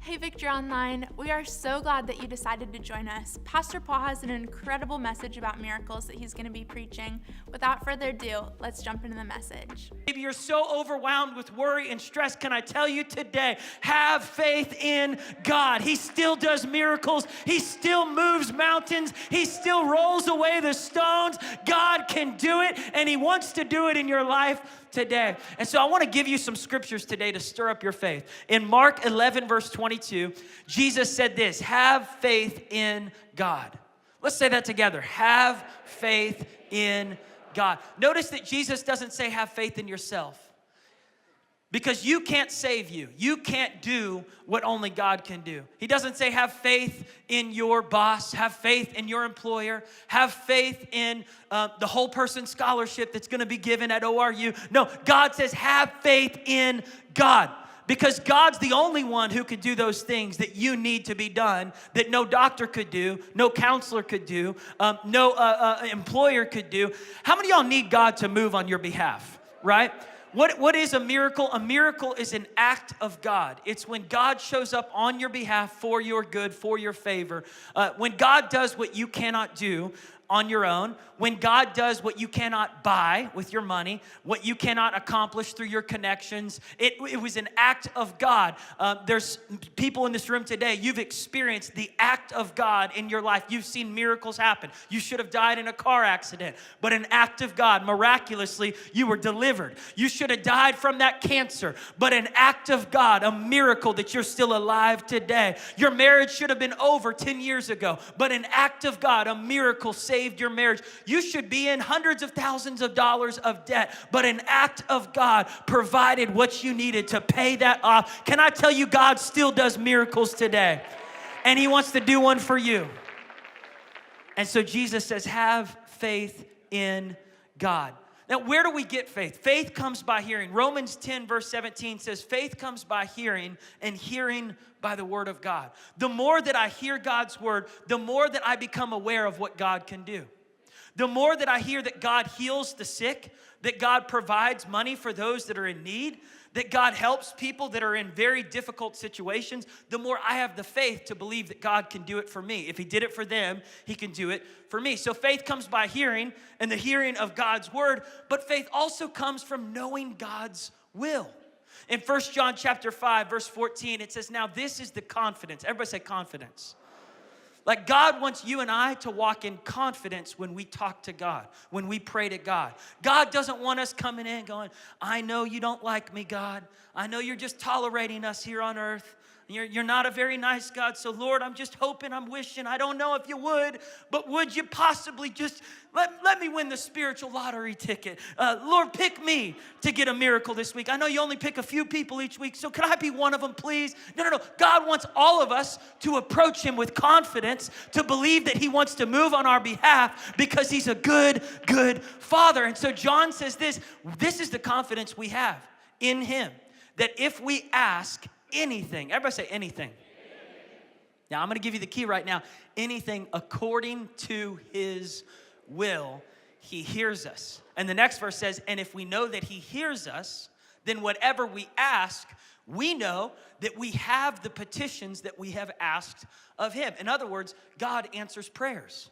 Hey Victory Online, we are so glad that you decided to join us. Pastor Paul has an incredible message about miracles that he's going to be preaching. Without further ado, let's jump into the message. Maybe you're so overwhelmed with worry and stress. Can I tell you today, have faith in God. He still does miracles. He still moves mountains. He still rolls away the stones. God can do it, and He wants to do it in your life today. And so I want to give you some scriptures today to stir up your faith. In Mark 11, verse 22, Jesus said this, have faith in God. Let's say that together. Have faith in God. Notice that Jesus doesn't say have faith in yourself. Because you can't save you. You can't do what only God can do. He doesn't say have faith in your boss, have faith in your employer, have faith in the whole person scholarship that's going to be given at ORU. No, God says have faith in God. Because God's the only one who could do those things that you need to be done, that no doctor could do, no counselor could do, no employer could do. How many of y'all need God to move on your behalf, right? What is a miracle? A miracle is an act of God. It's when God shows up on your behalf for your good, for your favor. When God does what you cannot do on your own, when God does what you cannot buy with your money, what you cannot accomplish through your connections, it was an act of God. There's people in this room today, you've experienced the act of God in your life. You've seen miracles happen. You should have died in a car accident, but an act of God, miraculously, you were delivered. You should have died from that cancer, but an act of God, a miracle that you're still alive today. Your marriage should have been over 10 years ago, but an act of God, a miracle saved your marriage. You should be in hundreds of thousands of dollars of debt, but an act of God provided what you needed to pay that off. Can I tell you, God still does miracles today, and He wants to do one for you. And so Jesus says, have faith in God. Now, where do we get faith? Faith comes by hearing. Romans 10, verse 17 says, faith comes by hearing, and hearing by the word of God. The more that I hear God's word, the more that I become aware of what God can do. The more that I hear that God heals the sick, that God provides money for those that are in need, that God helps people that are in very difficult situations, the more I have the faith to believe that God can do it for me. If He did it for them, He can do it for me. So faith comes by hearing, and the hearing of God's word, but faith also comes from knowing God's will. In 1 John chapter 5, verse 14, it says, now this is the confidence. Everybody say confidence. Like God wants you and I to walk in confidence when we talk to God, when we pray to God. God doesn't want us coming in going, I know you don't like me, God. I know you're just tolerating us here on earth. You're not a very nice God. So Lord, I'm just hoping, I'm wishing, I don't know if you would, but would you possibly just let me win the spiritual lottery ticket? Lord, pick me to get a miracle this week. I know you only pick a few people each week, so can I be one of them, please? No. God wants all of us to approach Him with confidence, to believe that He wants to move on our behalf because He's a good Father. And so John says this is the confidence we have in Him, that if we ask anything, everybody say anything. Now I'm going to give you the key right now. Anything according to His will, He hears us. And the next verse says, and if we know that He hears us, then whatever we ask, we know that we have the petitions that we have asked of Him. In other words, God answers prayers.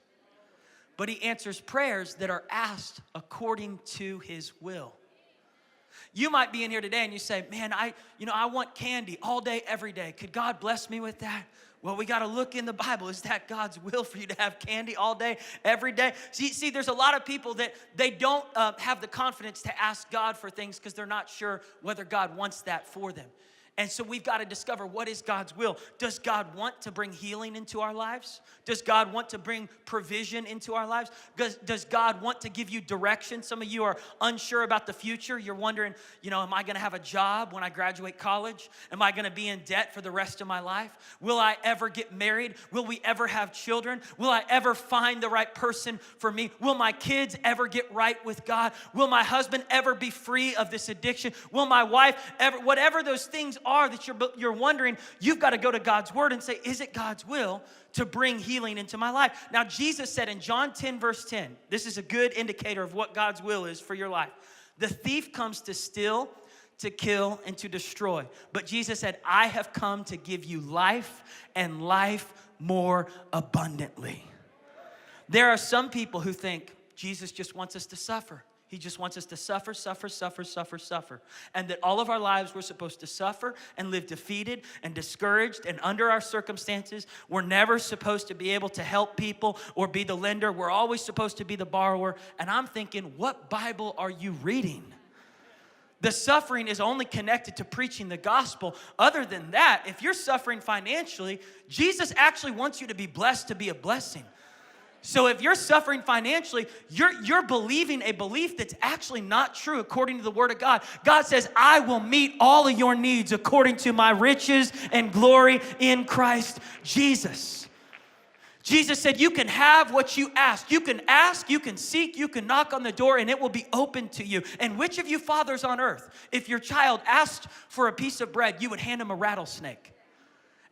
But He answers prayers that are asked according to His will. You might be in here today and you say, man, I want candy all day, every day. Could God bless me with that? Well, we got to look in the Bible. Is that God's will for you to have candy all day, every day? See, there's a lot of people that they don't have the confidence to ask God for things because they're not sure whether God wants that for them. And so we've got to discover, what is God's will? Does God want to bring healing into our lives? Does God want to bring provision into our lives? Does God want to give you direction? Some of you are unsure about the future. You're wondering, am I going to have a job when I graduate college? Am I going to be in debt for the rest of my life? Will I ever get married? Will we ever have children? Will I ever find the right person for me? Will my kids ever get right with God? Will my husband ever be free of this addiction? Will my wife ever, whatever those things are that you're wondering, you've got to go to God's word and say, is it God's will to bring healing into my life? Now, Jesus said in John 10, verse 10, this is a good indicator of what God's will is for your life. The thief comes to steal, to kill, and to destroy. But Jesus said, I have come to give you life and life more abundantly. There are some people who think Jesus just wants us to suffer. He just wants us to suffer, suffer, suffer, suffer, suffer. And that all of our lives we're supposed to suffer and live defeated and discouraged and under our circumstances. We're never supposed to be able to help people or be the lender. We're always supposed to be the borrower. And I'm thinking, what Bible are you reading? The suffering is only connected to preaching the gospel. Other than that, if you're suffering financially, Jesus actually wants you to be blessed to be a blessing. So if you're suffering financially, you're believing a belief that's actually not true according to the Word of God. God says, I will meet all of your needs according to my riches and glory in Christ Jesus. Jesus said, you can have what you ask. You can ask, you can seek, you can knock on the door, and it will be open to you. And which of you fathers on earth, if your child asked for a piece of bread, you would hand him a rattlesnake?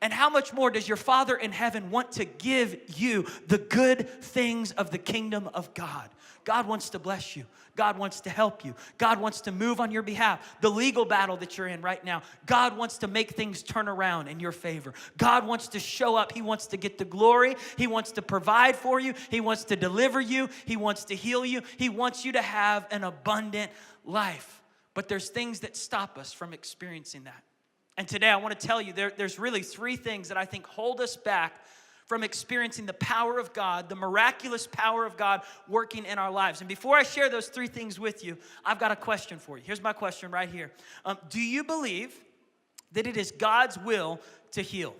And how much more does your Father in heaven want to give you the good things of the kingdom of God? God wants to bless you. God wants to help you. God wants to move on your behalf. The legal battle that you're in right now, God wants to make things turn around in your favor. God wants to show up. He wants to get the glory. He wants to provide for you. He wants to deliver you. He wants to heal you. He wants you to have an abundant life. But there's things that stop us from experiencing that. And today I want to tell you there's really three things that I think hold us back from experiencing the power of God, the miraculous power of God working in our lives. And before I share those three things with you, I've got a question for you. Here's my question right here. Do you believe that it is God's will to heal?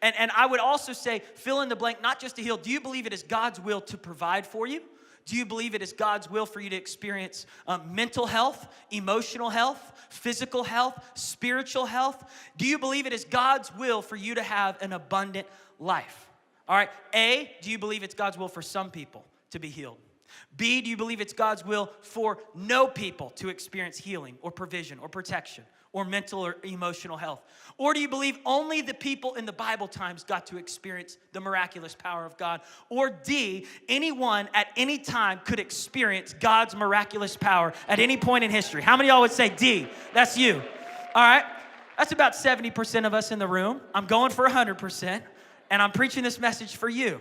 And I would also say, fill in the blank, not just to heal. Do you believe it is God's will to provide for you? Do you believe it is God's will for you to experience mental health, emotional health, physical health, spiritual health? Do you believe it is God's will for you to have an abundant life? All right, A, do you believe it's God's will for some people to be healed? B, do you believe it's God's will for no people to experience healing or provision or protection or mental or emotional health? Or do you believe only the people in the Bible times got to experience the miraculous power of God? Or D, anyone at any time could experience God's miraculous power at any point in history? How many of y'all would say D? That's you. All right, that's about 70% of us in the room. I'm going for 100%, and I'm preaching this message for you.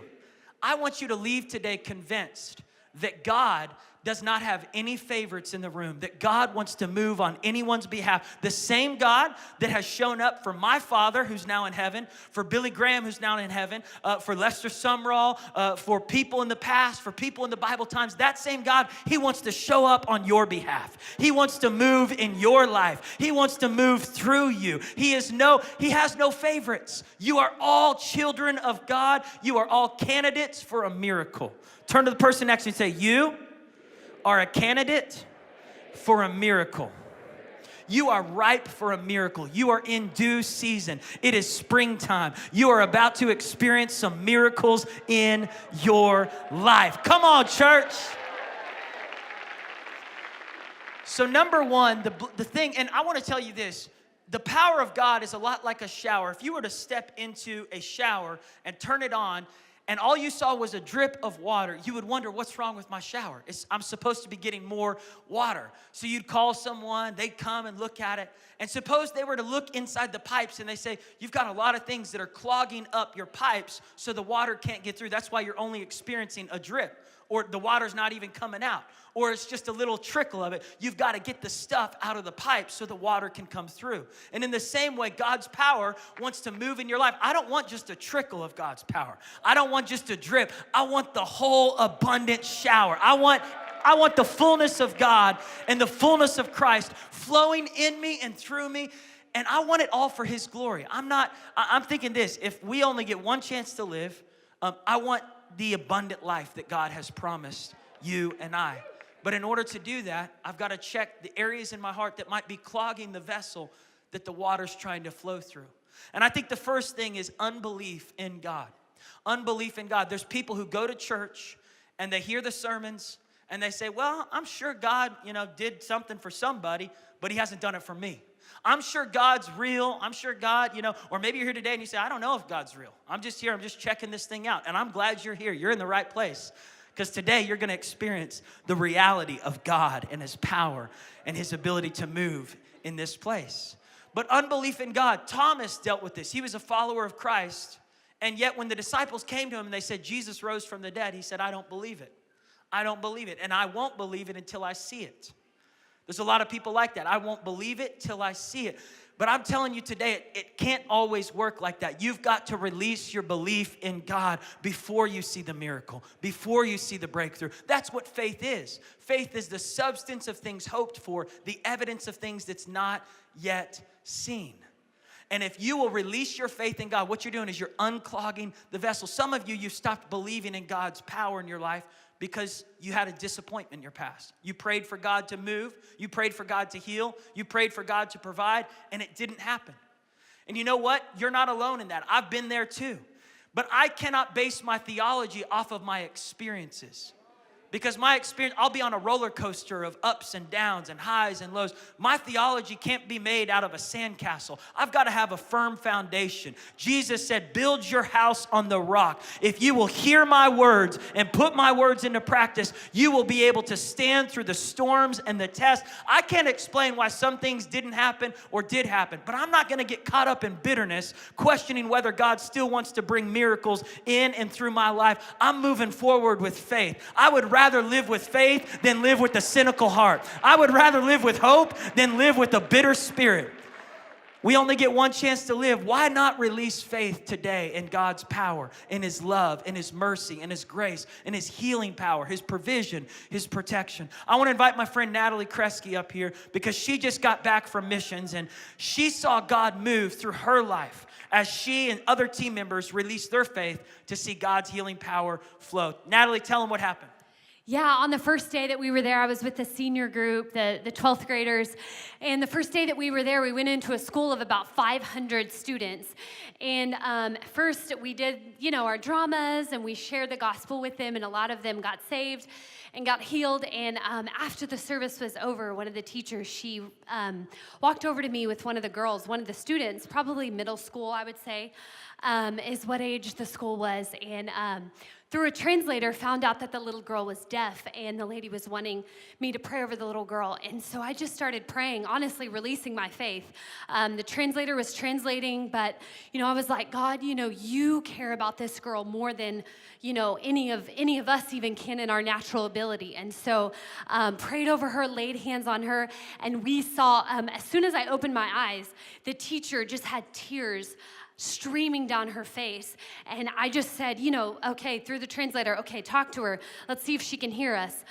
I want you to leave today convinced that God does not have any favorites in the room, that God wants to move on anyone's behalf. The same God that has shown up for my father, who's now in heaven, for Billy Graham, who's now in heaven, for Lester Sumrall, for people in the past, for people in the Bible times, that same God, he wants to show up on your behalf. He wants to move in your life. He wants to move through you. He has no favorites. You are all children of God. You are all candidates for a miracle. Turn to the person next to you and say, you are a candidate for a miracle. You are ripe for a miracle. You are in due season. It is springtime. You are about to experience some miracles in your life. Come on, church. So number one, the thing, and I want to tell you this, the power of God is a lot like a shower. If you were to step into a shower and turn it on, and all you saw was a drip of water, you would wonder, what's wrong with my shower? I'm supposed to be getting more water. So you'd call someone, they'd come and look at it. And suppose they were to look inside the pipes and they say, you've got a lot of things that are clogging up your pipes so the water can't get through. That's why you're only experiencing a drip, or the water's not even coming out, or it's just a little trickle of it. You've got to get the stuff out of the pipe so the water can come through. And in the same way, God's power wants to move in your life. I don't want just a trickle of God's power. I don't want just a drip. I want the whole abundant shower. I want the fullness of God and the fullness of Christ flowing in me and through me. And I want it all for His glory. I'm thinking this, if we only get one chance to live, I want the abundant life that God has promised you and I. But in order to do that, I've got to check the areas in my heart that might be clogging the vessel that the water's trying to flow through. And I think the first thing is unbelief in God. Unbelief in God. There's people who go to church and they hear the sermons and they say, well, I'm sure God, did something for somebody, but He hasn't done it for me. I'm sure God's real. I'm sure God, or maybe you're here today and you say, I don't know if God's real. I'm just here. I'm just checking this thing out. And I'm glad you're here. You're in the right place. Because today you're going to experience the reality of God and His power and His ability to move in this place. But unbelief in God, Thomas dealt with this. He was a follower of Christ. And yet when the disciples came to him and they said, Jesus rose from the dead, he said, I don't believe it. I don't believe it. And I won't believe it until I see it. There's a lot of people like that. I won't believe it till I see it. But I'm telling you today, it can't always work like that. You've got to release your belief in God before you see the miracle, before you see the breakthrough. That's what faith is. Faith is the substance of things hoped for, the evidence of things that's not yet seen. And if you will release your faith in God, what you're doing is you're unclogging the vessel. Some of you, you've stopped believing in God's power in your life because you had a disappointment in your past. You prayed for God to move. You prayed for God to heal. You prayed for God to provide, and it didn't happen. And you know what? You're not alone in that. I've been there too. But I cannot base my theology off of my experiences. Because my experience, I'll be on a roller coaster of ups and downs and highs and lows. My theology can't be made out of a sandcastle. I've got to have a firm foundation. Jesus said, build your house on the rock. If you will hear my words and put my words into practice, you will be able to stand through the storms and the tests. I can't explain why some things didn't happen or did happen, but I'm not going to get caught up in bitterness, questioning whether God still wants to bring miracles in and through my life. I'm moving forward with faith. I would rather live with faith than live with a cynical heart. I would rather live with hope than live with a bitter spirit. We only get one chance to live. Why not release faith today in God's power, in His love, in His mercy, in His grace, in His healing power, His provision, His protection? I want to invite my friend Natalie Kresge up here because she just got back from missions and she saw God move through her life as she and other team members released their faith to see God's healing power flow. Natalie, tell them what happened. Yeah, on the first day that we were there, I was with the senior group, the 12th graders. And the first day that we were there, we went into a school of about 500 students. And first we did, our dramas, and we shared the gospel with them, and a lot of them got saved and got healed. And after the service was over, one of the teachers, she walked over to me with one of the girls, one of the students, probably middle school, I would say, is what age the school was. And through a translator, found out that the little girl was deaf, and the lady was wanting me to pray over the little girl. And so I just started praying, honestly, releasing my faith. The translator was translating, but, I was like, God, you care about this girl more than, any of us even can in our natural ability. And so prayed over her, laid hands on her, and we saw, as soon as I opened my eyes, the teacher just had tears streaming down her face. And I just said, okay, through the translator, okay, talk to her. Let's see if she can hear us.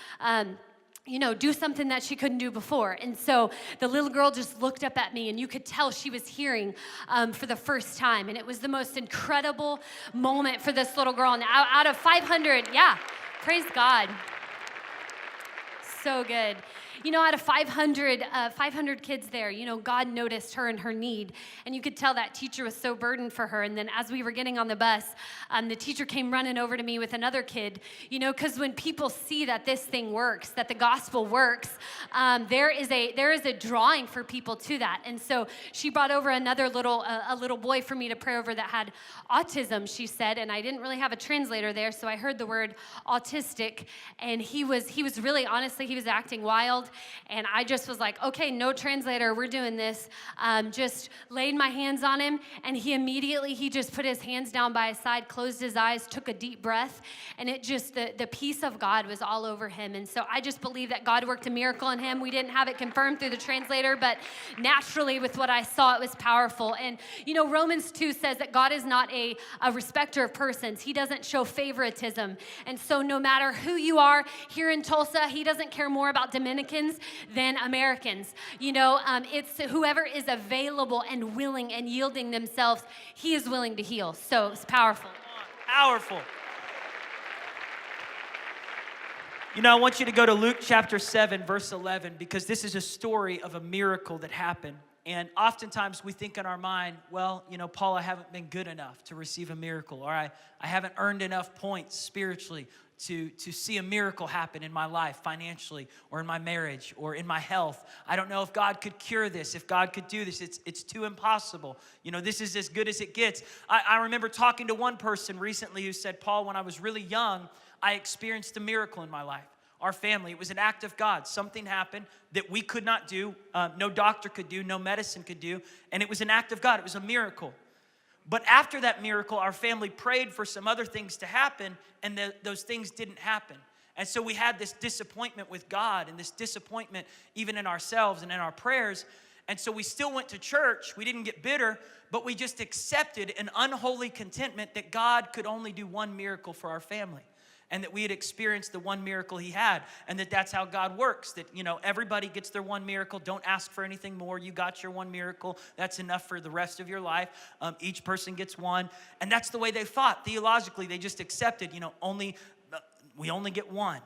Do something that she couldn't do before. And so the little girl just looked up at me, and you could tell she was hearing for the first time. And it was the most incredible moment for this little girl. And out of 500, praise God. So good. Out of 500 kids there, God noticed her and her need. And you could tell that teacher was so burdened for her. And then as we were getting on the bus, the teacher came running over to me with another kid, because when people see that this thing works, that the gospel works, there is a drawing for people to that. And so she brought over another a little boy for me to pray over that had autism, she said. And I didn't really have a translator there, so I heard the word autistic. And he was really, honestly, he was acting wild. And I just was like, okay, no translator, we're doing this. Just laid my hands on him, and he just put his hands down by his side, closed his eyes, took a deep breath, and it just, the peace of God was all over him. And so I just believe that God worked a miracle in him. We didn't have it confirmed through the translator, but naturally with what I saw, it was powerful. And, Romans 2 says that God is not a respecter of persons. He doesn't show favoritism. And so no matter who you are here in Tulsa, He doesn't care more about Dominicans than Americans. It's whoever is available and willing and yielding themselves, He is willing to heal. So it's powerful. Powerful. I want you to go to Luke chapter 7, verse 11, because this is a story of a miracle that happened. And oftentimes we think in our mind, well, Paul, I haven't been good enough to receive a miracle, or I haven't earned enough points spiritually to see a miracle happen in my life financially, or in my marriage, or in my health. I don't know if God could cure this, if God could do this. It's too impossible. This is as good as it gets. I remember talking to one person recently who said, Paul, when I was really young, I experienced a miracle in my life. our family. It was an act of God. Something happened that we could not do, no doctor could do, no medicine could do, and it was an act of God. It was a miracle. But after that miracle, our family prayed for some other things to happen, and those things didn't happen. And so we had this disappointment with God and this disappointment even in ourselves and in our prayers. And so we still went to church. We didn't get bitter, but we just accepted an unholy contentment that God could only do one miracle for our family. And that we had experienced the one miracle he had, and that's how God works. That, everybody gets their one miracle. Don't ask for anything more. You got your one miracle. That's enough for the rest of your life. Each person gets one. And that's the way they thought. Theologically, they just accepted, we only get one.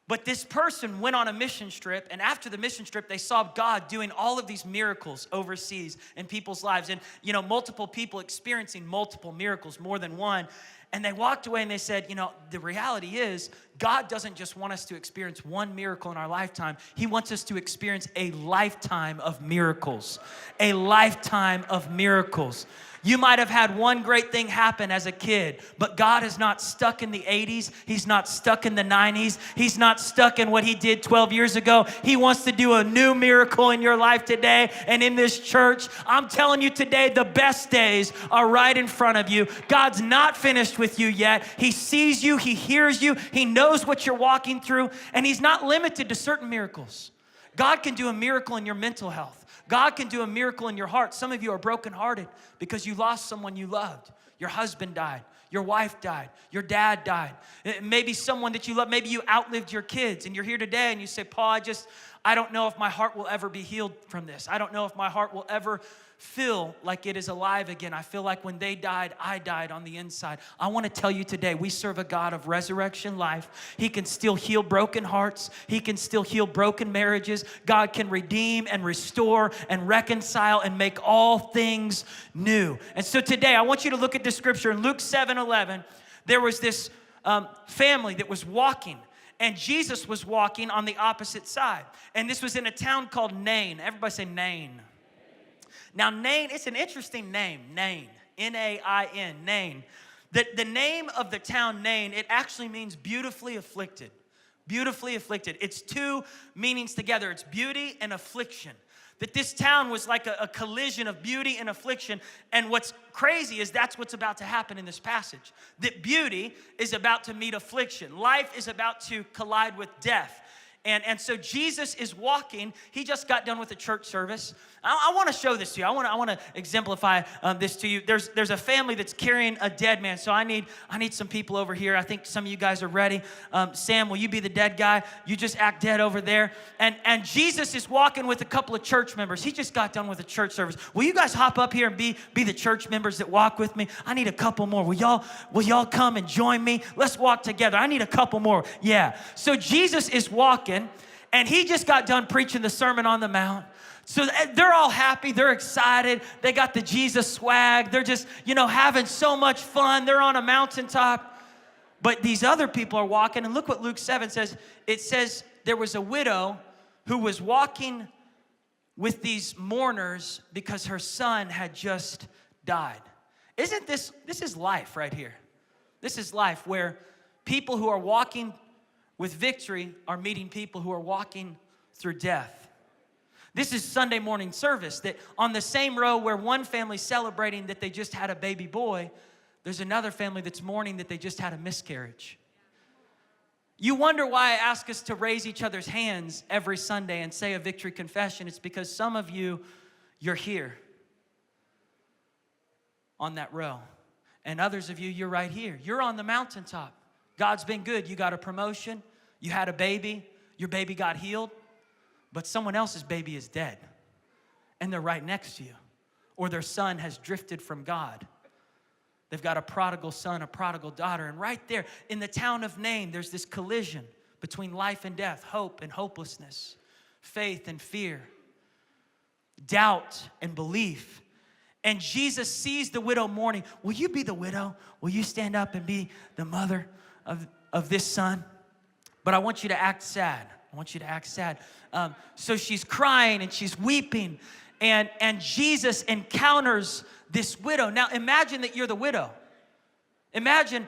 But this person went on a mission trip, and after the mission trip, they saw God doing all of these miracles overseas in people's lives. And, multiple people experiencing multiple miracles, more than one. And they walked away and they said, the reality is God doesn't just want us to experience one miracle in our lifetime. He wants us to experience a lifetime of miracles. A lifetime of miracles. You might have had one great thing happen as a kid, but God is not stuck in the 80s. He's not stuck in the 90s. He's not stuck in what he did 12 years ago. He wants to do a new miracle in your life today and in this church. I'm telling you today, the best days are right in front of you. God's not finished with you yet. He sees you. He hears you. He knows what you're walking through, and he's not limited to certain miracles. God can do a miracle in your mental health. God can do a miracle in your heart. Some of you are brokenhearted because you lost someone you loved. Your husband died. Your wife died. Your dad died. Maybe someone that you love. Maybe you outlived your kids and you're here today and you say, Paul, I don't know if my heart will ever be healed from this. I don't know if my heart will ever feel like it is alive again. I feel like when they died, I died on the inside. I want to tell you today, we serve a God of resurrection life. He can still heal broken hearts. He can still heal broken marriages. God can redeem and restore and reconcile and make all things new. And so today, I want you to look at this scripture in Luke 7:11. There was this family that was walking, and Jesus was walking on the opposite side. And this was in a town called Nain. Everybody say Nain. Now, Nain, it's an interesting name, Nain, N-A-I-N, Nain. The name of the town Nain, it actually means beautifully afflicted. Beautifully afflicted. It's two meanings together. It's beauty and affliction. That this town was like a collision of beauty and affliction. And what's crazy is that's what's about to happen in this passage. That beauty is about to meet affliction. Life is about to collide with death. And so Jesus is walking. He just got done with a church service. I want to show this to you. I want to exemplify this to you. There's a family that's carrying a dead man. So I need some people over here. I think some of you guys are ready. Sam, will you be the dead guy? You just act dead over there. And Jesus is walking with a couple of church members. He just got done with a church service. Will you guys hop up here and be the church members that walk with me? I need a couple more. Will y'all come and join me? Let's walk together. I need a couple more. Yeah. So Jesus is walking, and he just got done preaching the Sermon on the Mount. So they're all happy. They're excited. They got the Jesus swag. They're just, having so much fun. They're on a mountaintop. But these other people are walking. And look what Luke 7 says. It says there was a widow who was walking with these mourners because her son had just died. Isn't this is life right here. This is life where people who are walking with victory are meeting people who are walking through death. This is Sunday morning service, that on the same row where one family's celebrating that they just had a baby boy, there's another family that's mourning that they just had a miscarriage. You wonder why I ask us to raise each other's hands every Sunday and say a victory confession. It's because some of you, you're here on that row. And others of you, you're right here. You're on the mountaintop. God's been good. You got a promotion. You had a baby. Your baby got healed. But someone else's baby is dead, and they're right next to you. Or their son has drifted from God. They've got a prodigal son, a prodigal daughter, and right there in the town of Nain, there's this collision between life and death, hope and hopelessness, faith and fear, doubt and belief. And Jesus sees the widow mourning. Will you be the widow? Will you stand up and be the mother of this son? But I want you to act sad. I want you to act sad. So she's crying and she's weeping, and Jesus encounters this widow. Now imagine that you're the widow. Imagine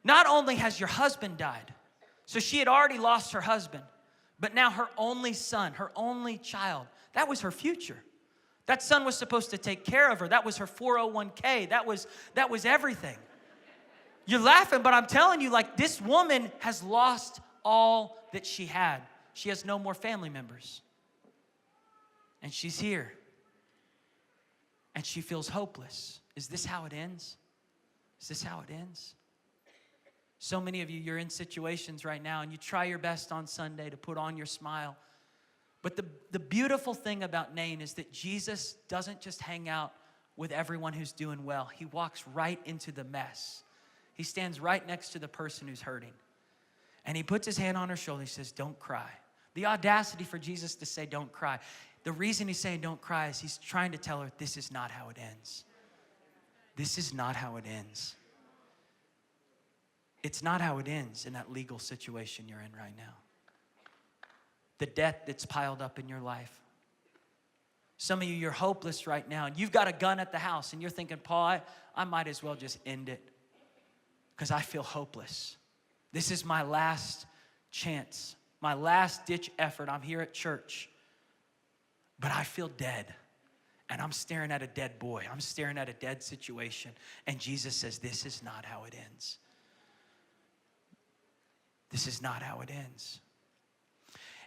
not only has your husband died, So she had already lost her husband, but now her only son, her only child, that was her future. That son was supposed to take care of her. That was her 401k. That was everything. You're laughing, but I'm telling you, like, this woman has lost all that she had. She has no more family members. And she's here. And she feels hopeless. Is this how it ends? Is this how it ends? So many of you, you're in situations right now and you try your best on Sunday to put on your smile. But the beautiful thing about Nain is that Jesus doesn't just hang out with everyone who's doing well. He walks right into the mess. He stands right next to the person who's hurting. And he puts his hand on her shoulder. He says, don't cry. The audacity for Jesus to say, don't cry. The reason he's saying don't cry is he's trying to tell her, this is not how it ends. This is not how it ends. It's not how it ends in that legal situation you're in right now. The debt that's piled up in your life. Some of you, you're hopeless right now, and you've got a gun at the house, and you're thinking, Paul, I might as well just end it because I feel hopeless. This is my last chance, my last ditch effort. I'm here at church, but I feel dead, and I'm staring at a dead boy. I'm staring at a dead situation, and Jesus says, this is not how it ends. This is not how it ends.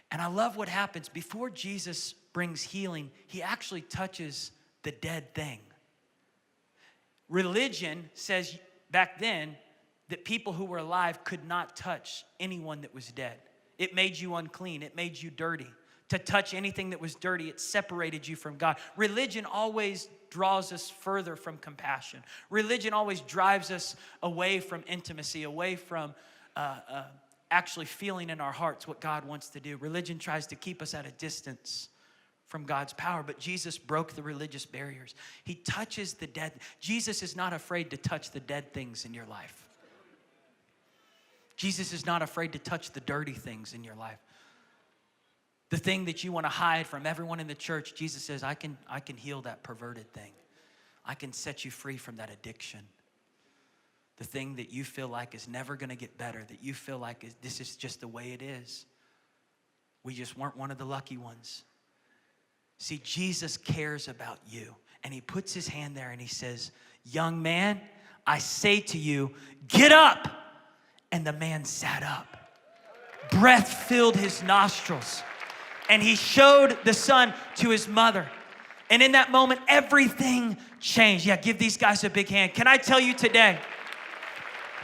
And I love what happens. Before Jesus brings healing, he actually touches the dead thing. Religion says back then that people who were alive could not touch anyone that was dead. It made you unclean. It made you dirty. To touch anything that was dirty, it separated you from God. Religion always draws us further from compassion. Religion always drives us away from intimacy, away from actually feeling in our hearts what God wants to do. Religion tries to keep us at a distance from God's power, but Jesus broke the religious barriers. He touches the dead. Jesus is not afraid to touch the dead things in your life. Jesus is not afraid to touch the dirty things in your life. The thing that you want to hide from everyone in the church, Jesus says, I can heal that perverted thing. I can set you free from that addiction. The thing that you feel like is never going to get better, that you feel like this is just the way it is. We just weren't one of the lucky ones. See, Jesus cares about you. And he puts his hand there and he says, young man, I say to you, get up. And the man sat up. Breath filled his nostrils. And he showed the son to his mother. And in that moment, everything changed. Yeah, give these guys a big hand. Can I tell you today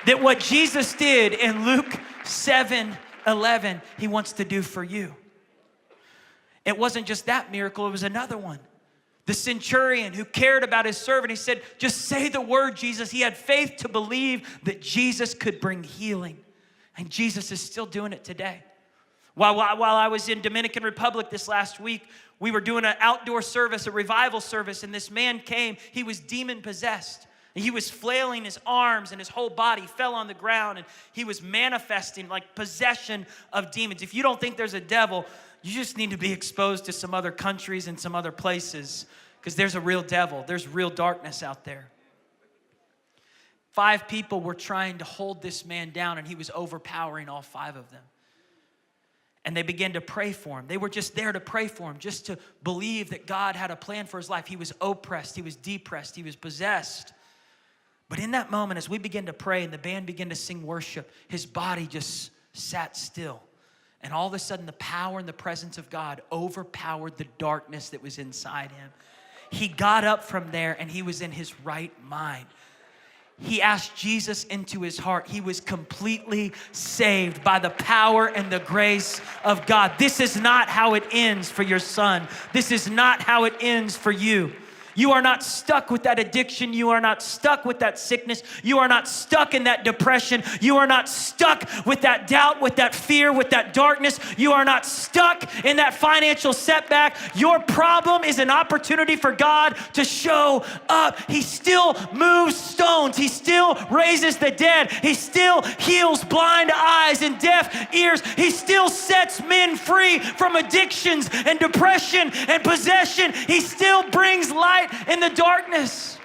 that what Jesus did in Luke 7:11, he wants to do for you? It wasn't just that miracle, it was another one. The centurion who cared about his servant, he said, just say the word, Jesus. He had faith to believe that Jesus could bring healing. And Jesus is still doing it today. While I was in Dominican Republic this last week, we were doing an outdoor service, a revival service, and this man came. He was demon possessed. He was flailing his arms and his whole body fell on the ground, and he was manifesting like possession of demons. If you don't think there's a devil, you just need to be exposed to some other countries and some other places, because there's a real devil. There's real darkness out there. 5 people were trying to hold this man down, and he was overpowering all 5 of them. And they began to pray for him. They were just there to pray for him, just to believe that God had a plan for his life. He was oppressed. He was depressed. He was possessed. But in that moment, as we began to pray and the band began to sing worship, his body just sat still. And all of a sudden, the power and the presence of God overpowered the darkness that was inside him. He got up from there and he was in his right mind. He asked Jesus into his heart. He was completely saved by the power and the grace of God. This is not how it ends for your son. This is not how it ends for you. You are not stuck with that addiction. You are not stuck with that sickness. You are not stuck in that depression. You are not stuck with that doubt, with that fear, with that darkness. You are not stuck in that financial setback. Your problem is an opportunity for God to show up. He still moves stones. He still raises the dead. He still heals blind eyes and deaf ears. He still sets men free from addictions and depression and possession. He still brings light in the darkness.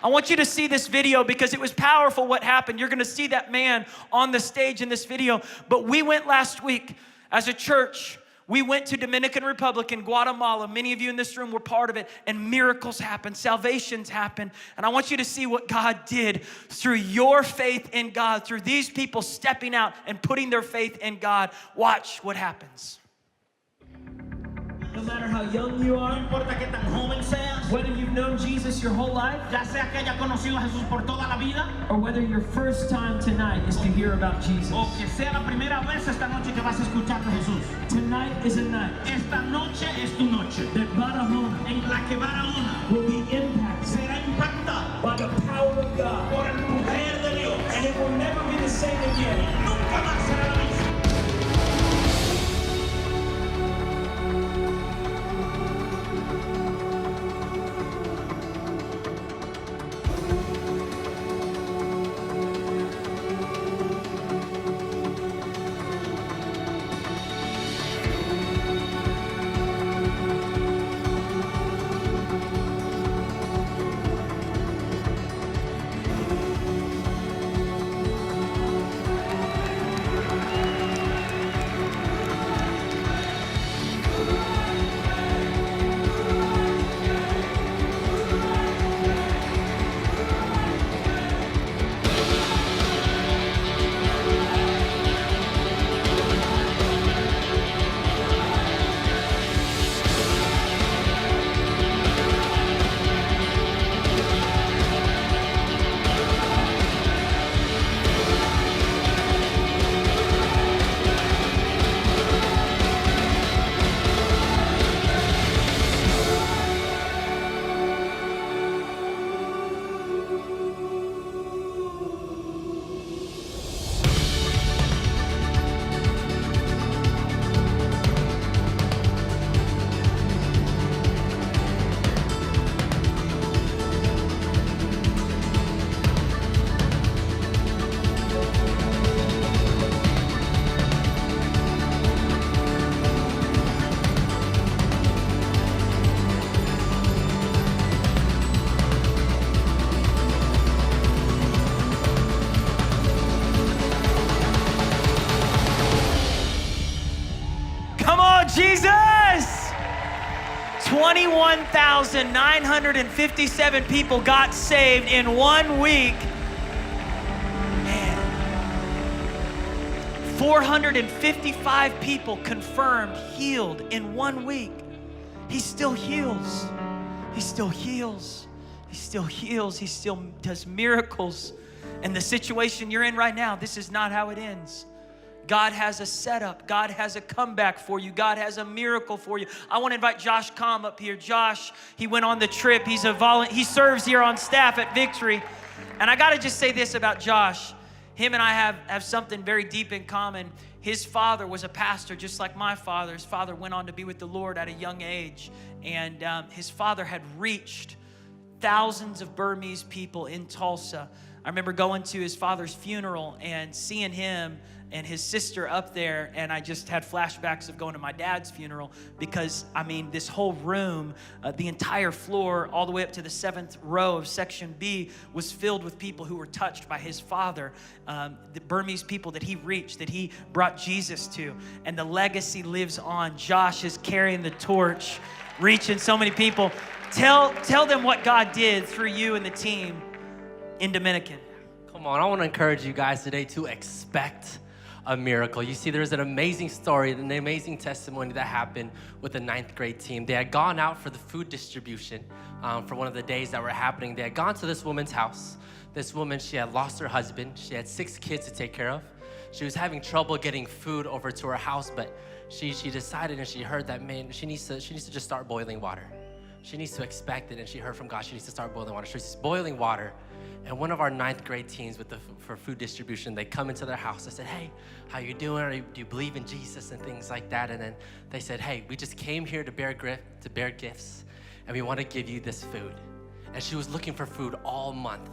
I want you to see this video because it was powerful what happened. You're gonna see that man on the stage in this video. But we went last week as a church. We went to Dominican Republic in Guatemala. Many of you in this room were part of it, and miracles happened, salvations happened. And I want you to see what God did through your faith in God, through these people stepping out and putting their faith in God. Watch what happens. No matter how young you No are, importa que tan joven seas, whether you've known Jesus your whole life, ya sea que haya conocido a Jesús por toda la vida, or whether your first time tonight is to hear about Jesus. o que sea la primera vez esta noche que vas a escuchar de Jesús. Tonight is a night Esta noche es tu noche, that Barahona en la que Barahona will be impacted será impactada by the power of God. por el poder de Dios. And it will never be the same again. Nunca más será la misma. Jesus! 21,957 people got saved in 1 week. Man. 455 people confirmed healed in 1 week. He still heals. He still heals. He still heals. He still does miracles. And the situation you're in right now, this is not how it ends. God has a setup. God has a comeback for you. God has a miracle for you. I want to invite Josh Comm up here. Josh, he went on the trip. He serves here on staff at Victory. And I got to just say this about Josh. Him and I have something very deep in common. His father was a pastor just like my father. His father went on to be with the Lord at a young age. And his father had reached thousands of Burmese people in Tulsa. I remember going to his father's funeral and seeing him and his sister up there, and I just had flashbacks of going to my dad's funeral because, I mean, this whole room, the entire floor, all the way up to the 7th row of Section B was filled with people who were touched by his father, the Burmese people that he reached, that he brought Jesus to, and the legacy lives on. Josh is carrying the torch, reaching so many people. Tell them what God did through you and the team in Dominican. Come on, I want to encourage you guys today to expect a miracle. You see, there's an amazing story, an amazing testimony that happened with the 9th grade team. They had gone out for the food distribution for one of the days that were happening. They had gone to this woman's house. This woman, she had lost her husband. She had 6 kids to take care of. She was having trouble getting food over to her house, but she decided, and she heard that, man, she needs to just start boiling water. She needs to expect it, and she heard from God she needs to start boiling water. So she's boiling water. And one of our 9th grade teens for food distribution, they come into their house. I said, hey, how you doing? Do you believe in Jesus and things like that? And then they said, hey, we just came here to bear gifts, and we want to give you this food. And she was looking for food all month,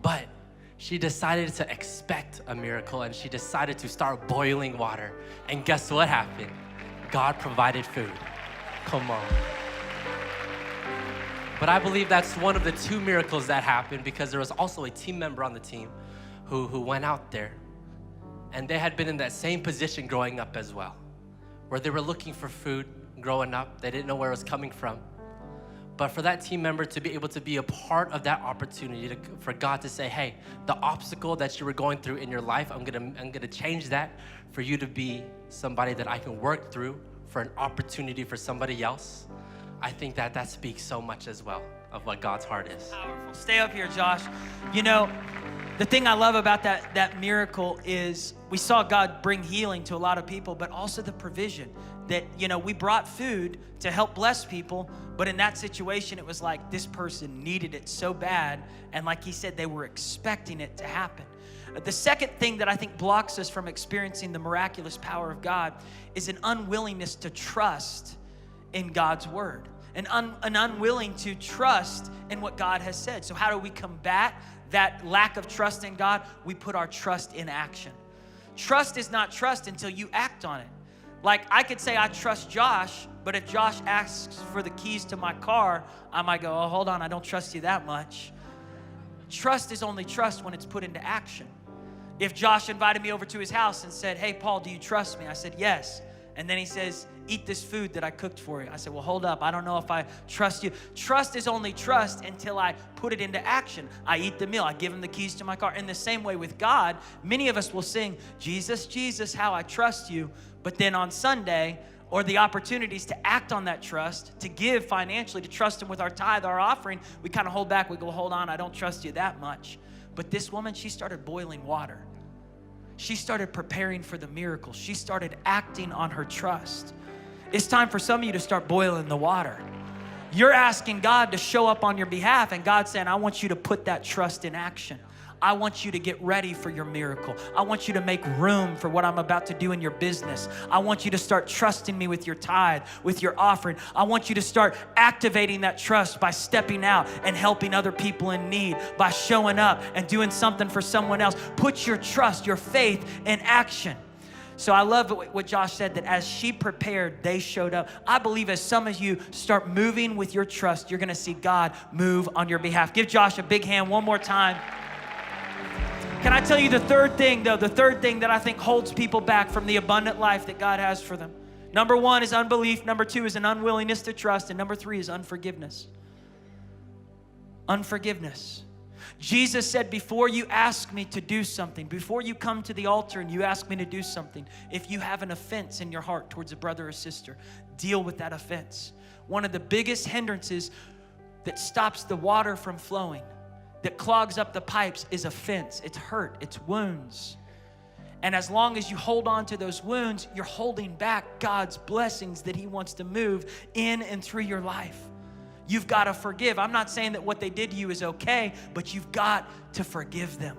but she decided to expect a miracle, and she decided to start boiling water. And guess what happened? God provided food. Come on. But I believe that's one of the 2 miracles that happened, because there was also a team member on the team who went out there, and they had been in that same position growing up as well, where they were looking for food growing up. They didn't know where it was coming from. But for that team member to be able to be a part of that opportunity, for God to say, hey, the obstacle that you were going through in your life, I'm gonna change that for you to be somebody that I can work through for an opportunity for somebody else. I think that speaks so much as well of what God's heart is. Powerful. Stay up here, Josh. You know, the thing I love about that miracle is we saw God bring healing to a lot of people, but also the provision that, you know, we brought food to help bless people, but in that situation, it was like this person needed it so bad, and like he said, they were expecting it to happen. The second thing that I think blocks us from experiencing the miraculous power of God is an unwillingness to trust in God's word, an unwilling to trust in what God has said. So how do we combat that lack of trust in God? We put our trust in action. Trust is not trust until you act on it. Like, I could say I trust Josh, but if Josh asks for the keys to my car, I might go, oh, hold on, I don't trust you that much. Trust is only trust when it's put into action. If Josh invited me over to his house and said, hey, Paul, do you trust me? I said, yes. And then he says, eat this food that I cooked for you. I said, well, hold up. I don't know if I trust you. Trust is only trust until I put it into action. I eat the meal. I give him the keys to my car. In the same way with God, many of us will sing, Jesus, Jesus, how I trust you. But then on Sunday, or the opportunities to act on that trust, to give financially, to trust him with our tithe, our offering, we kind of hold back. We go, hold on, I don't trust you that much. But this woman, she started boiling water. She started preparing for the miracle. She started acting on her trust. It's time for some of you to start boiling the water. You're asking God to show up on your behalf, and God's saying, I want you to put that trust in action. I want you to get ready for your miracle. I want you to make room for what I'm about to do in your business. I want you to start trusting me with your tithe, with your offering. I want you to start activating that trust by stepping out and helping other people in need, by showing up and doing something for someone else. Put your trust, your faith in action. So I love what Josh said, that as she prepared, they showed up. I believe as some of you start moving with your trust, you're gonna see God move on your behalf. Give Josh a big hand one more time. Can I tell you the third thing, though? The third thing that I think holds people back from the abundant life that God has for them. Number 1 is unbelief. Number 2 is an unwillingness to trust. And number 3 is unforgiveness. Unforgiveness. Jesus said, before you ask me to do something, before you come to the altar and you ask me to do something, if you have an offense in your heart towards a brother or sister, deal with that offense. One of the biggest hindrances that stops the water from flowing, that clogs up the pipes, is offense. It's hurt, it's wounds. And as long as you hold on to those wounds, you're holding back God's blessings that he wants to move in and through your life. You've got to forgive. I'm not saying that what they did to you is okay, but you've got to forgive them.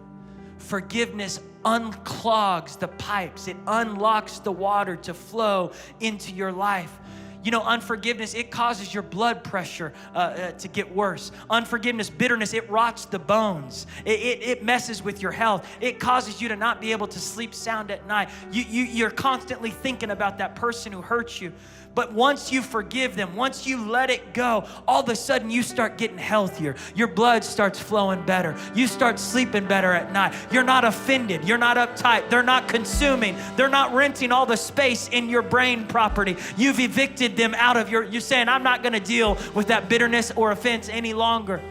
Forgiveness unclogs the pipes. It unlocks the water to flow into your life. You know, unforgiveness, it causes your blood pressure to get worse. Unforgiveness, bitterness, it rots the bones. It messes with your health. It causes you to not be able to sleep sound at night. You're constantly thinking about that person who hurt you. But once you forgive them, once you let it go, all of a sudden you start getting healthier. Your blood starts flowing better. You start sleeping better at night. You're not offended. You're not uptight. They're not consuming. They're not renting all the space in your brain property. You've evicted them out of you're saying, I'm not going to deal with that bitterness or offense any longer.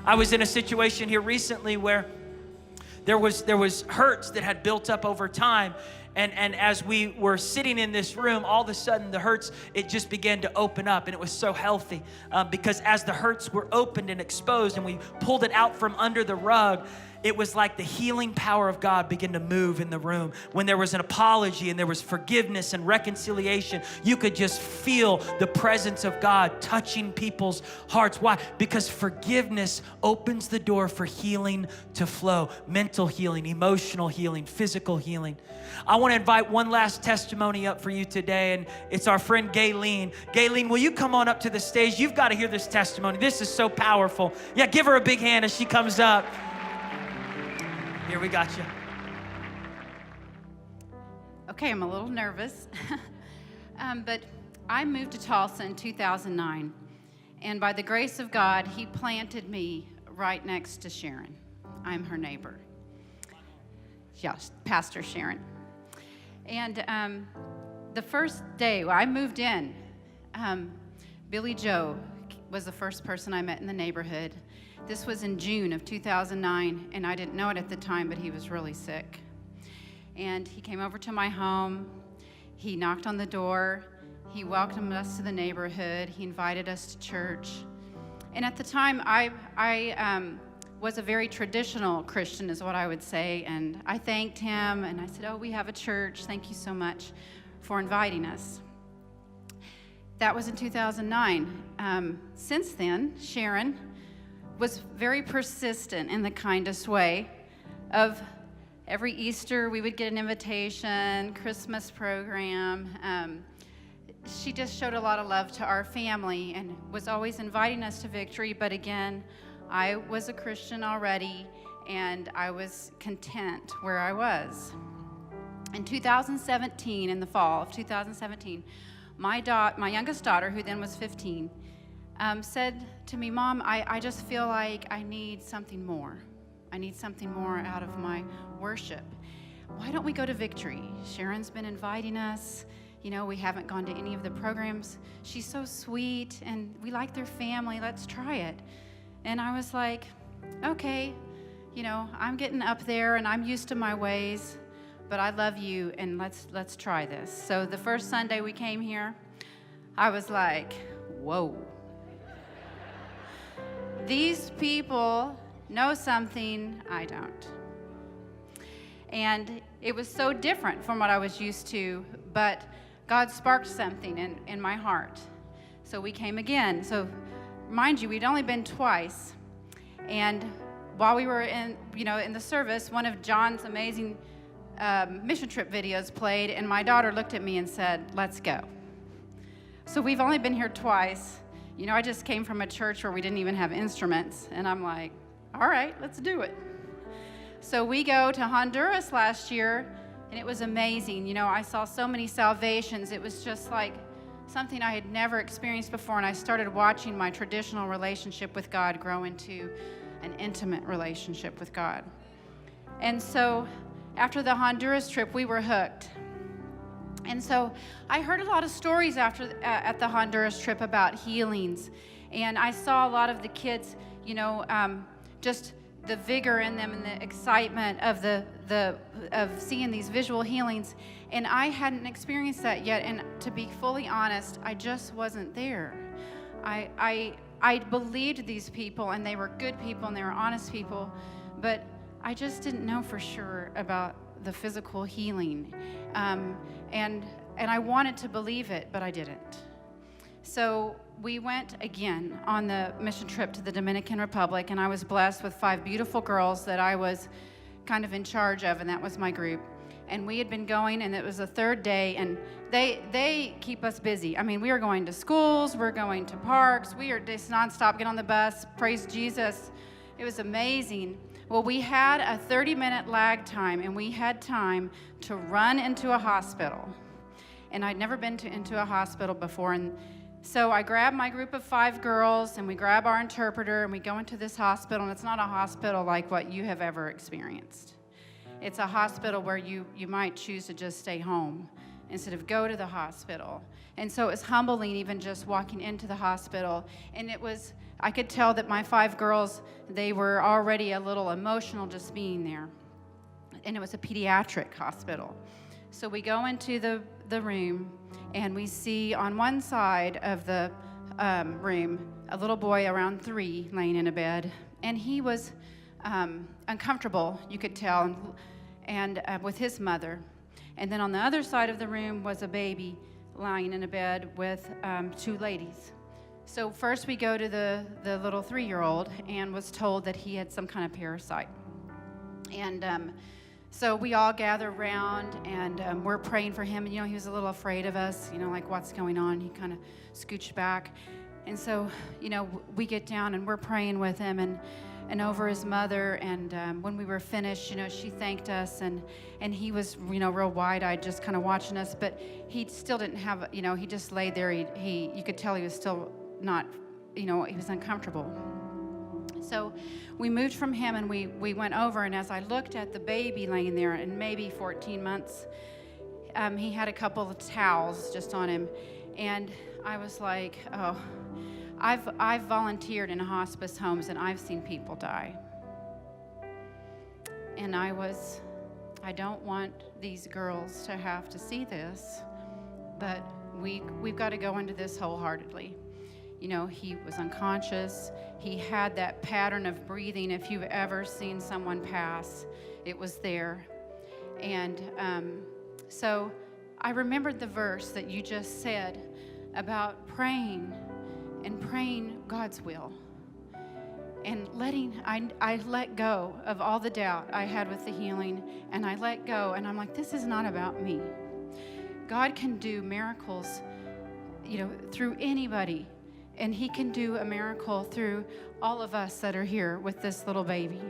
I was in a situation here recently where there was hurts that had built up over time. And as we were sitting in this room, all of a sudden the hurts, it just began to open up, and it was so healthy because as the hurts were opened and exposed and we pulled it out from under the rug, it was like the healing power of God began to move in the room. When there was an apology and there was forgiveness and reconciliation, you could just feel the presence of God touching people's hearts. Why? Because forgiveness opens the door for healing to flow. Mental healing, emotional healing, physical healing. I want to invite one last testimony up for you today, and it's our friend Gayleen. Gayleen, will you come on up to the stage? You've got to hear this testimony. This is so powerful. Yeah, give her a big hand as she comes up. Here, we got you. Okay, I'm a little nervous, but I moved to Tulsa in 2009, And by the grace of God, he planted me right next to Sharon. I'm her neighbor. Yes, Pastor Sharon. And the first day I moved in, Billy Joe was the first person I met in the neighborhood. This was in June of 2009, and I didn't know it at the time, but he was really sick. And he came over to my home. He knocked on the door. He welcomed us to the neighborhood. He invited us to church. And at the time, I was a very traditional Christian, is what I would say. And I thanked him, and I said, "Oh, we have a church. Thank you so much for inviting us." That was in 2009. Since then, Sharon was very persistent in the kindest way of every Easter we would get an invitation, Christmas program. She just showed a lot of love to our family and was always inviting us to Victory. But again, I was a Christian already, and I was content where I was. In 2017, in the fall of 2017, my youngest daughter, who then was 15, said to me, "Mom, I just feel like I need something more. I need something more out of my worship. Why don't we go to Victory? Sharon's been inviting us. You know, we haven't gone to any of the programs. She's so sweet, and we like their family. Let's try it." And I was like, "Okay, you know, I'm getting up there, and I'm used to my ways, but I love you, and let's try this." So the first Sunday we came here, I was like, whoa. These people know something I don't. And it was so different from what I was used to, but God sparked something in my heart. So we came again. So mind you, we'd only been twice. And while we were in the service, one of John's amazing mission trip videos played, and my daughter looked at me and said, "Let's go." So we've only been here twice. You know, I just came from a church where we didn't even have instruments, and I'm like, all right, let's do it. So we go to Honduras last year, and it was amazing. You know, I saw so many salvations. It was just like something I had never experienced before, and I started watching my traditional relationship with God grow into an intimate relationship with God. And so after the Honduras trip, we were hooked. And so I heard a lot of stories at the Honduras trip about healings. And I saw a lot of the kids, just the vigor in them and the excitement of seeing these visual healings. And I hadn't experienced that yet. And to be fully honest, I just wasn't there. I believed these people, and they were good people, and they were honest people, but I just didn't know for sure about the physical healing. And I wanted to believe it, but I didn't. So we went again on the mission trip to the Dominican Republic, and I was blessed with 5 beautiful girls that I was kind of in charge of, and that was my group. And we had been going, and it was the 3rd day, and they keep us busy. I mean, we are going to schools, we're going to parks, we are just nonstop, get on the bus, praise Jesus. It was amazing. Well, we had a 30-minute lag time, and we had time to run into a hospital. And I'd never been into a hospital before. And so I grabbed my group of 5 girls, and we grab our interpreter, and we go into this hospital. And it's not a hospital like what you have ever experienced. It's a hospital where you might choose to just stay home instead of go to the hospital. And so it was humbling even just walking into the hospital. And I could tell that my 5 girls, they were already a little emotional just being there. And it was a pediatric hospital. So we go into the room, and we see on one side of the room a little boy around 3 laying in a bed. And he was uncomfortable, you could tell, and with his mother. And then on the other side of the room was a baby lying in a bed with 2 ladies. So first we go to the little 3-year-old and was told that he had some kind of parasite. And so we all gather around, and we're praying for him. And, he was a little afraid of us, like what's going on. He kind of scooched back. And so, we get down and we're praying with him and over his mother. And when we were finished, she thanked us, and he was, real wide-eyed, just kind of watching us. But he still didn't have, he just laid there. You could tell he was still not he was uncomfortable. So we moved from him and we went over, and as I looked at the baby laying there, and maybe 14 months, he had a couple of towels just on him, and I was like, oh, I've volunteered in hospice homes, and I've seen people die. And I don't want these girls to have to see this, but we've got to go into this wholeheartedly. He was unconscious. He had that pattern of breathing. If you've ever seen someone pass, it was there. And so I remembered the verse that you just said about praying God's will. And I let go of all the doubt I had with the healing, and I let go, and I'm like, this is not about me. God can do miracles, through anybody, and he can do a miracle through all of us that are here with this little baby.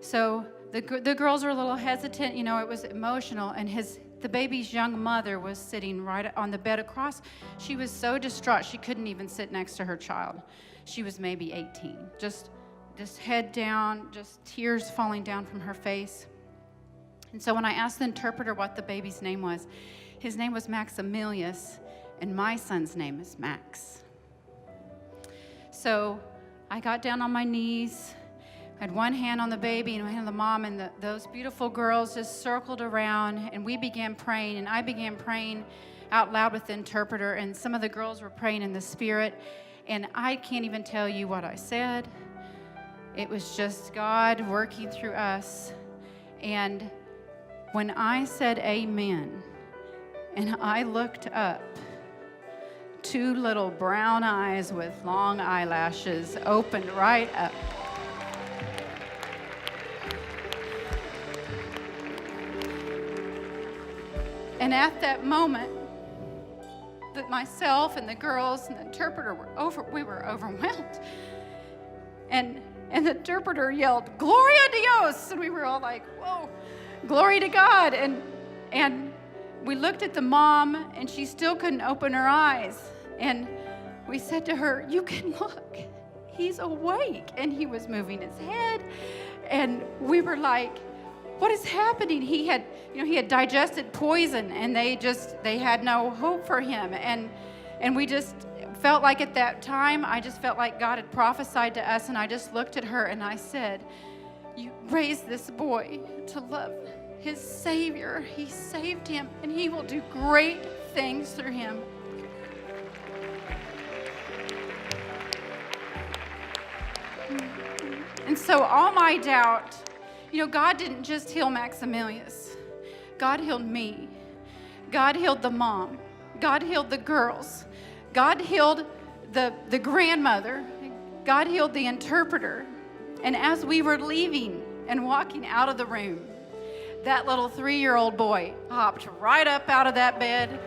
So the girls were a little hesitant, it was emotional, and the baby's young mother was sitting right on the bed across. She was so distraught she couldn't even sit next to her child. She was maybe 18, just head down, just tears falling down from her face. And so when I asked the interpreter what the baby's name was, his name was Maximilius, and my son's name is Max. So I got down on my knees, had one hand on the baby and one hand on the mom, and those beautiful girls just circled around, and we began praying, and I began praying out loud with the interpreter, and some of the girls were praying in the spirit, and I can't even tell you what I said. It was just God working through us. And when I said amen, and I looked up, two little brown eyes with long eyelashes opened right up. And at that moment, that myself and the girls and the interpreter we were overwhelmed. And the interpreter yelled, "Gloria a Dios!" And we were all like, whoa, glory to God. And we looked at the mom, and she still couldn't open her eyes. And we said to her, "You can look. He's awake." And he was moving his head. And we were like, what is happening? He had digested poison, and they had no hope for him. And we just felt like at that time, I just felt like God had prophesied to us, and I just looked at her and I said, "You raised this boy to love his Savior. He saved him, and he will do great things through him." And so all my doubt, God didn't just heal Maximilius. God healed me. God healed the mom. God healed the girls. God healed the grandmother. God healed the interpreter. And as we were leaving and walking out of the room, that little 3-year-old boy hopped right up out of that bed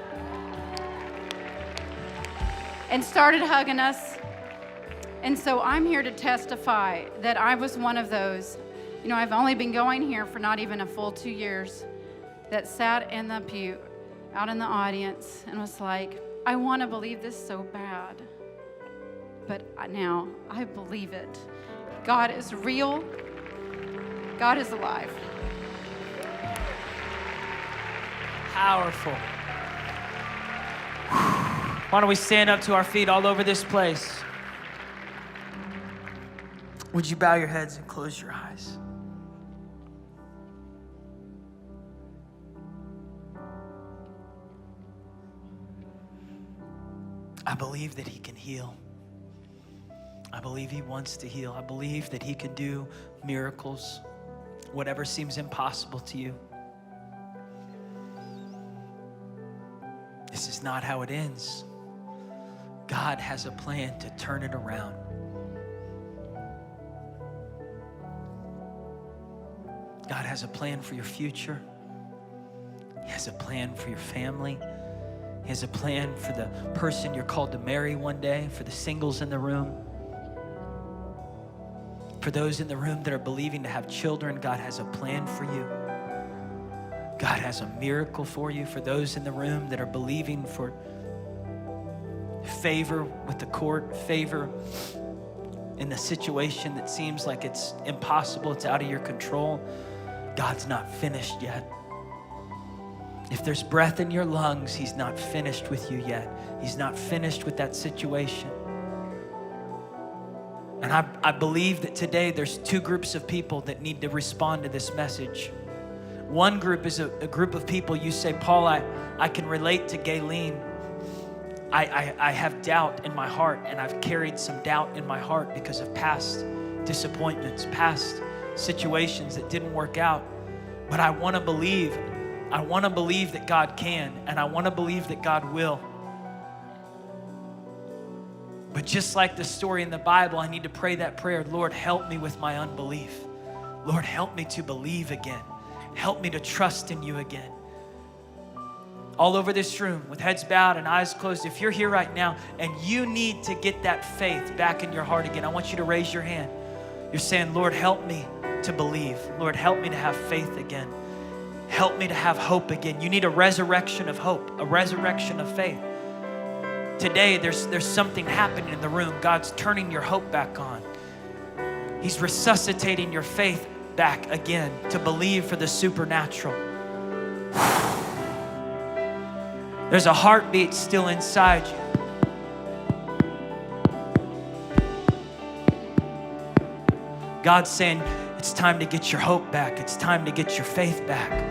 and started hugging us. And so I'm here to testify that I was one of those. I've only been going here for not even a full 2 years, that sat in the pew out in the audience and was like, I want to believe this so bad, but now I believe it. God is real. God is alive. Powerful. Why don't we stand up to our feet all over this place? Would you bow your heads and close your eyes? I believe that he can heal. I believe he wants to heal. I believe that he can do miracles, whatever seems impossible to you. This is not how it ends. God has a plan to turn it around. God has a plan for your future. He has a plan for your family. He has a plan for the person you're called to marry one day, for the singles in the room. For those in the room that are believing to have children, God has a plan for you. God has a miracle for you. For those in the room that are believing for favor with the court, favor in the situation that seems like it's impossible, it's out of your control, God's not finished yet. If there's breath in your lungs, He's not finished with you yet. He's not finished with that situation. And I believe that today there's two groups of people that need to respond to this message. One group is a group of people, you say, Paul, I can relate to Gayleen. I have doubt in my heart, and I've carried some doubt in my heart because of past disappointments, past situations that didn't work out. But I want to believe that God can, and I want to believe that God will. But just like the story in the Bible, I need to pray that prayer, Lord, help me with my unbelief. Lord, help me to believe again. Help me to trust in you again. All over this room, with heads bowed and eyes closed, if you're here right now and you need to get that faith back in your heart again, I want you to raise your hand. You're saying, Lord, help me to believe. Lord, help me to have faith again. Help me to have hope again. You need a resurrection of hope, a resurrection of faith. Today, there's something happening in the room. God's turning your hope back on. He's resuscitating your faith back again to believe for the supernatural. There's a heartbeat still inside you. God's saying, it's time to get your hope back. It's time to get your faith back.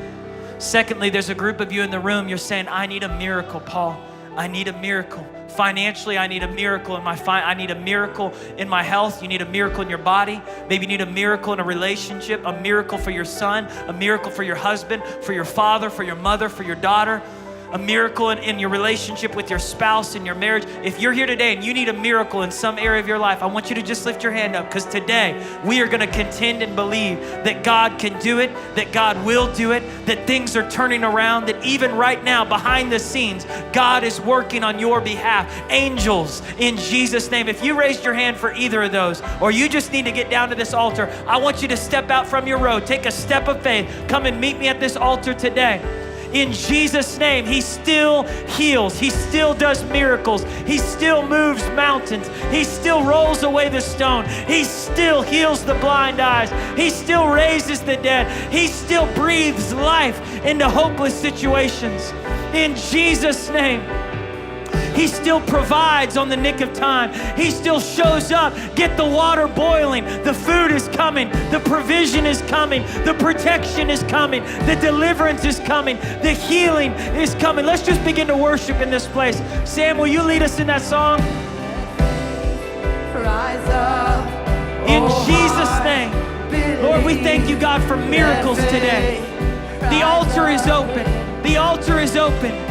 Secondly, there's a group of you in the room, you're saying, I need a miracle, Paul. I need a miracle. Financially, I need a miracle in I need a miracle in my health. You need a miracle in your body. Maybe you need a miracle in a relationship, a miracle for your son, a miracle for your husband, for your father, for your mother, for your daughter. A miracle in your relationship with your spouse, in your marriage. If you're here today and you need a miracle in some area of your life, I want you to just lift your hand up, because today we are going to contend and believe that God can do it, that God will do it, that things are turning around, that even right now behind the scenes, God is working on your behalf. Angels, in Jesus' name. If you raised your hand for either of those, or you just need to get down to this altar, I want you to step out from your row, take a step of faith, come and meet me at this altar today. In Jesus' name, He still heals. He still does miracles. He still moves mountains. He still rolls away the stone. He still heals the blind eyes. He still raises the dead. He still breathes life into hopeless situations. In Jesus' name. He still provides on the nick of time. He still shows up. Get the water boiling. The food is coming. The provision is coming. The protection is coming. The deliverance is coming. The healing is coming. Let's just begin to worship in this place. Sam, will you lead us in that song? Rise up. In Jesus' name. Lord, we thank you, God, for miracles today. The altar is open. The altar is open.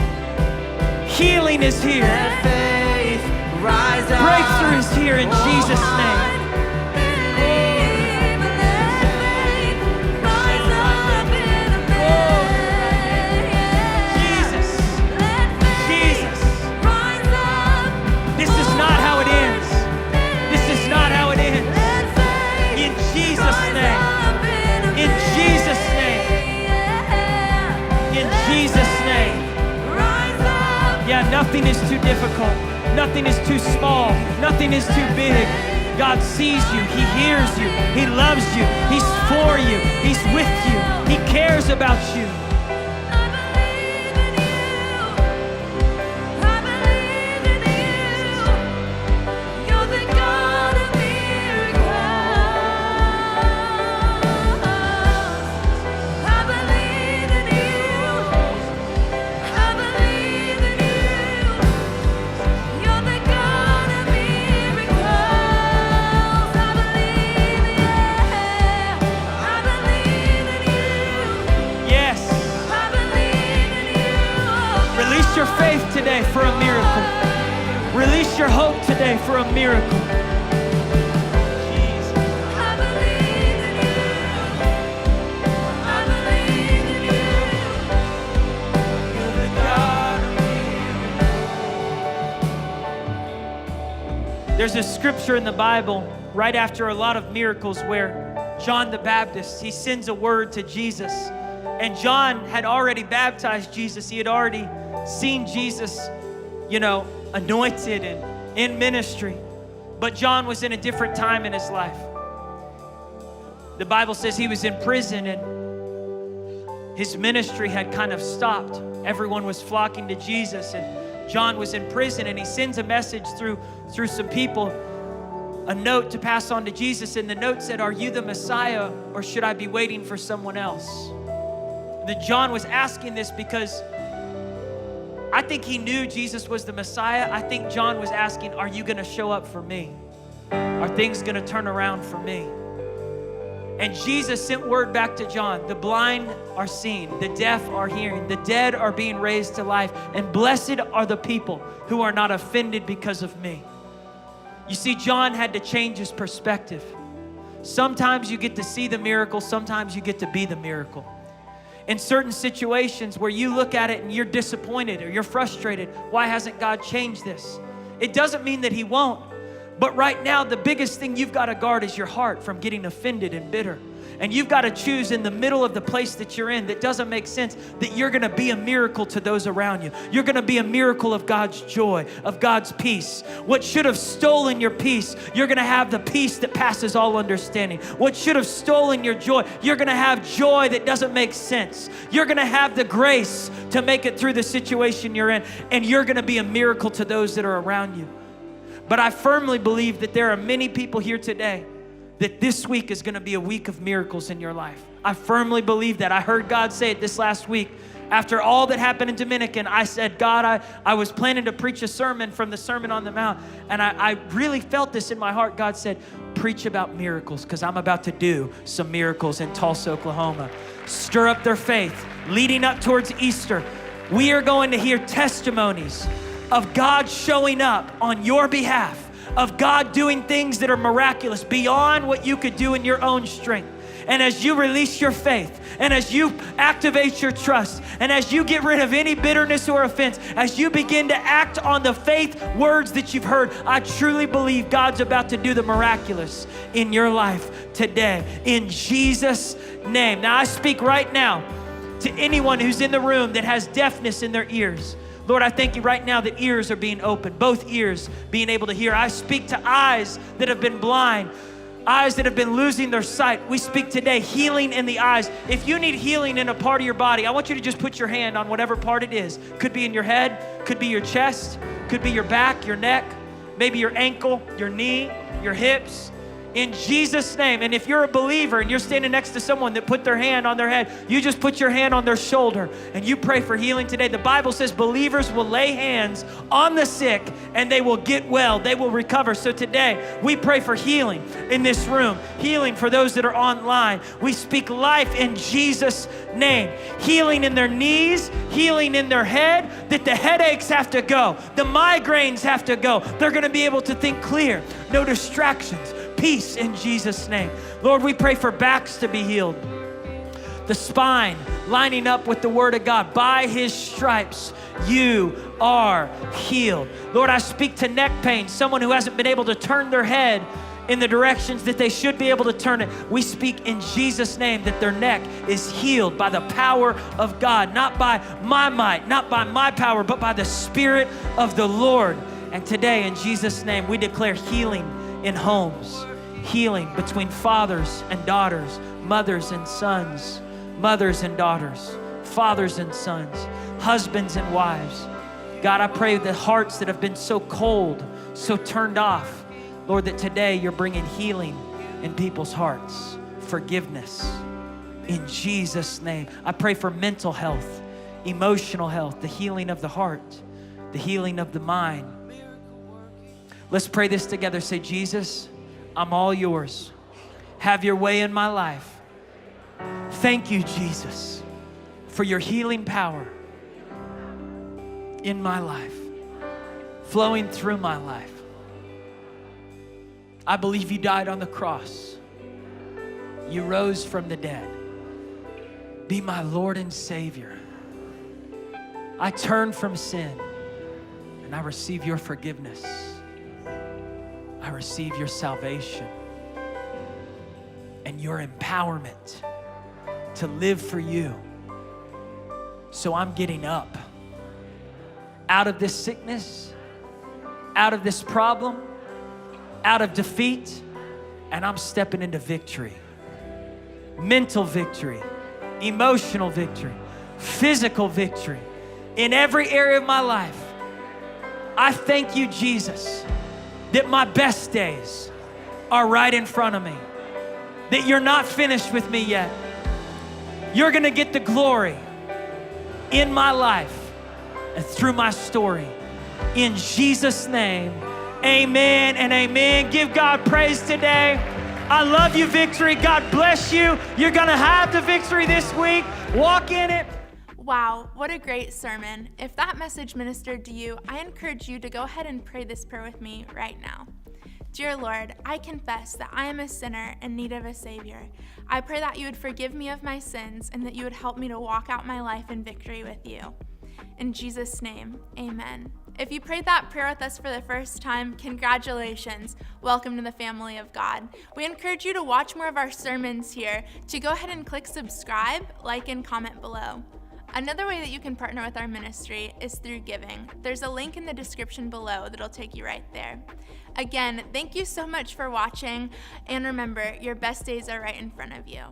Healing is here. Breakthrough is here in Jesus' name. Jesus. Jesus. This is not how it ends. This is not how it ends. In Jesus' name. In Jesus' name. In Jesus' name. Yeah, nothing is too difficult. Nothing is too small. Nothing is too big. God sees you. He hears you. He loves you. He's for you. He's with you. He cares about you. Faith today for a miracle. Release your hope today for a miracle. Jesus. I believe in you. I believe in you. You're the God of miracles. There's a scripture in the Bible right after a lot of miracles where John the Baptist, he sends a word to Jesus. And John had already baptized Jesus. He had already seen Jesus, anointed and in ministry. But John was in a different time in his life. The Bible says he was in prison and his ministry had kind of stopped. Everyone was flocking to Jesus, and John was in prison, and he sends a message through some people, a note to pass on to Jesus, and the note said, "Are you the Messiah, or should I be waiting for someone else?" That John was asking this because I think he knew Jesus was the Messiah. I think John was asking, are you gonna show up for me? Are things gonna turn around for me? And Jesus sent word back to John, the blind are seeing, the deaf are hearing, the dead are being raised to life, and blessed are the people who are not offended because of me. You see, John had to change his perspective. Sometimes you get to see the miracle, sometimes you get to be the miracle. In certain situations where you look at it and you're disappointed or you're frustrated, why hasn't God changed this? It doesn't mean that He won't. But right now, the biggest thing you've got to guard is your heart from getting offended and bitter. And you've got to choose in the middle of the place that you're in that doesn't make sense, that you're going to be a miracle to those around you. You're going to be a miracle of God's joy, of God's peace. What should have stolen your peace, you're going to have the peace that passes all understanding. What should have stolen your joy, you're going to have joy that doesn't make sense. You're going to have the grace to make it through the situation you're in, and you're going to be a miracle to those that are around you. But I firmly believe that there are many people here today that this week is going to be a week of miracles in your life. I firmly believe that. I heard God say it this last week. After all that happened in Dominican, I said, God, I was planning to preach a sermon from the Sermon on the Mount, and I really felt this in my heart. God said, preach about miracles, because I'm about to do some miracles in Tulsa, Oklahoma. Stir up their faith. Leading up towards Easter, we are going to hear testimonies of God showing up on your behalf, of God doing things that are miraculous beyond what you could do in your own strength. And as you release your faith, and as you activate your trust, and as you get rid of any bitterness or offense, as you begin to act on the faith words that you've heard, I truly believe God's about to do the miraculous in your life today, in Jesus' name. Now I speak right now to anyone who's in the room that has deafness in their ears. Lord, I thank you right now that ears are being opened, both ears being able to hear. I speak to eyes that have been blind, eyes that have been losing their sight. We speak today healing in the eyes. If you need healing in a part of your body, I want you to just put your hand on whatever part it is. Could be in your head, could be your chest, could be your back, your neck, maybe your ankle, your knee, your hips. In Jesus' name. And if you're a believer and you're standing next to someone that put their hand on their head, you just put your hand on their shoulder and you pray for healing today. The Bible says believers will lay hands on the sick and they will get well. They will recover. So today we pray for healing in this room, healing for those that are online. We speak life in Jesus' name. Healing in their knees, healing in their head, that the headaches have to go. The migraines have to go. They're going to be able to think clear. No distractions. Peace in Jesus' name. Lord, we pray for backs to be healed. The spine lining up with the Word of God. By His stripes, you are healed. Lord, I speak to neck pain, someone who hasn't been able to turn their head in the directions that they should be able to turn it. We speak in Jesus' name that their neck is healed by the power of God, not by my might, not by my power, but by the Spirit of the Lord. And today, in Jesus' name, we declare healing in homes, healing between fathers and daughters, mothers and sons, mothers and daughters, fathers and sons, husbands and wives. God, I pray the hearts that have been so cold, so turned off, Lord, that today you're bringing healing in people's hearts, forgiveness. In Jesus' name, I pray for mental health, emotional health, the healing of the heart, the healing of the mind. Let's pray this together. Say, Jesus, I'm all yours. Have your way in my life. Thank you, Jesus, for your healing power in my life, flowing through my life. I believe you died on the cross. You rose from the dead. Be my Lord and Savior. I turn from sin and I receive your forgiveness. I receive your salvation and your empowerment to live for you. So I'm getting up out of this sickness out of this problem, out of defeat, and I'm stepping into victory. Mental victory, emotional victory, physical victory. In every area of my life, I thank you, Jesus, that my best days are right in front of me, that you're not finished with me yet. You're gonna get the glory in my life and through my story. In Jesus' name, amen and amen. Give God praise today. I love you, Victory. God bless you. You're gonna have the victory this week. Walk in it. Wow, what a great sermon. If that message ministered to you, I encourage you to go ahead and pray this prayer with me right now. Dear Lord, I confess that I am a sinner in need of a Savior. I pray that you would forgive me of my sins and that you would help me to walk out my life in victory with you. In Jesus' name, amen. If you prayed that prayer with us for the first time, congratulations. Welcome to the family of God. We encourage you to watch more of our sermons here, to go ahead and click subscribe, like, and comment below. Another way that you can partner with our ministry is through giving. There's a link in the description below that'll take you right there. Again, thank you so much for watching, and remember, your best days are right in front of you.